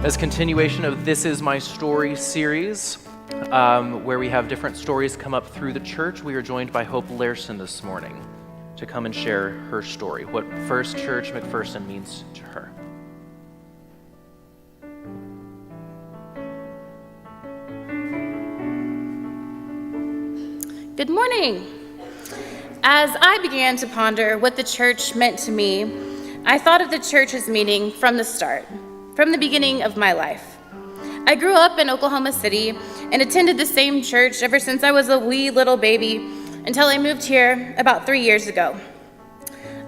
As continuation of This Is My Story series, where we have different stories come up through the church, we are joined by Hope Lairson this morning to come and share her story, what First Church McPherson means to her. Good morning. As I began to ponder what the church meant to me, I thought of the church's meaning from the start, from the beginning of my life. I grew up in Oklahoma City and attended the same church ever since I was a wee little baby until I moved here about 3 years ago.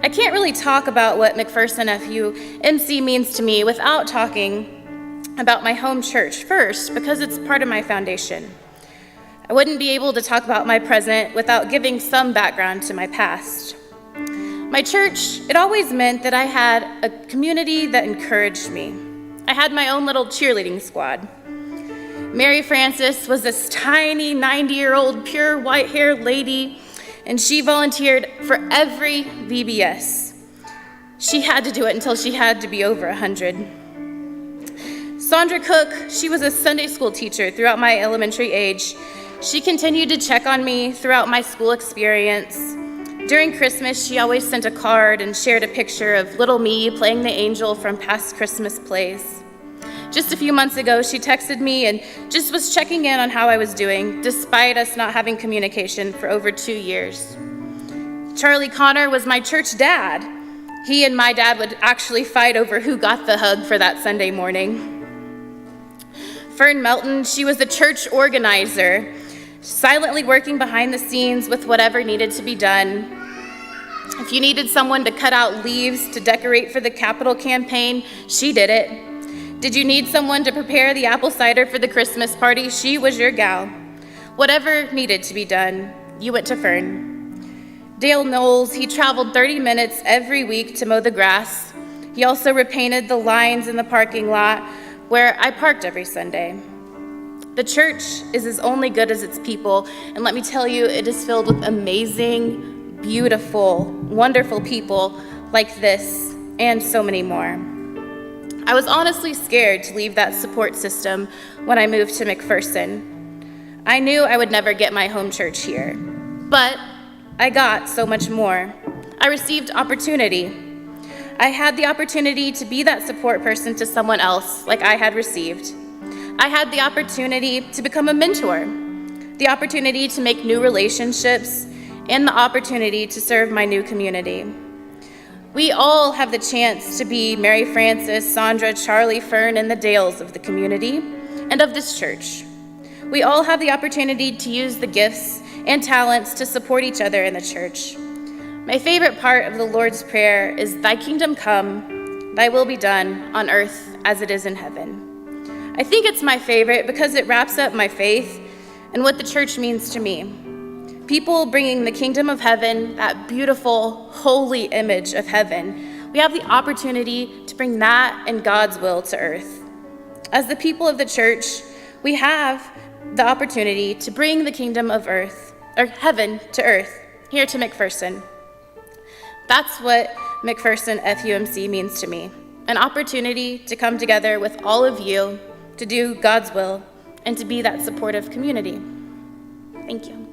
I can't really talk about what McPherson FUMC means to me without talking about my home church first, because it's part of my foundation. I wouldn't be able to talk about my present without giving some background to my past. My church, it always meant that I had a community that encouraged me. I had my own little cheerleading squad. Mary Frances was this tiny 90-year-old pure white-haired lady, and she volunteered for every VBS. She had to do it until she had to be over 100. Sandra Cook, she was a Sunday school teacher throughout my elementary age. She continued to check on me throughout my school experience. During Christmas, she always sent a card and shared a picture of little me playing the angel from past Christmas plays. Just a few months ago, she texted me and just was checking in on how I was doing, despite us not having communication for over 2 years. Charlie Connor was my church dad. He and my dad would actually fight over who got the hug for that Sunday morning. Fern Melton, she was the church organizer, silently working behind the scenes with whatever needed to be done. If you needed someone to cut out leaves to decorate for the Capitol campaign, she did it. Did you need someone to prepare the apple cider for the Christmas party? She was your gal. Whatever needed to be done, you went to Fern. Dale Knowles, he traveled 30 minutes every week to mow the grass. He also repainted the lines in the parking lot where I parked every Sunday. The church is as only good as its people, and let me tell you, it is filled with amazing, beautiful, wonderful people like this and so many more. I was honestly scared to leave that support system when I moved to McPherson. I knew I would never get my home church here, but I got so much more. I received opportunity. I had the opportunity to be that support person to someone else like I had received. I had the opportunity to become a mentor, the opportunity to make new relationships, and the opportunity to serve my new community. We all have the chance to be Mary Frances, Sandra, Charlie, Fern, and the Dales of the community and of this church. We all have the opportunity to use the gifts and talents to support each other in the church. My favorite part of the Lord's Prayer is, "Thy kingdom come, thy will be done on earth as it is in heaven." I think it's my favorite because it wraps up my faith and what the church means to me. People bringing the kingdom of heaven, that beautiful, holy image of heaven. We have the opportunity to bring that and God's will to earth. As the people of the church, we have the opportunity to bring the kingdom of earth, or heaven to earth, here to McPherson. That's what McPherson FUMC means to me. An opportunity to come together with all of you to do God's will and to be that supportive community. Thank you.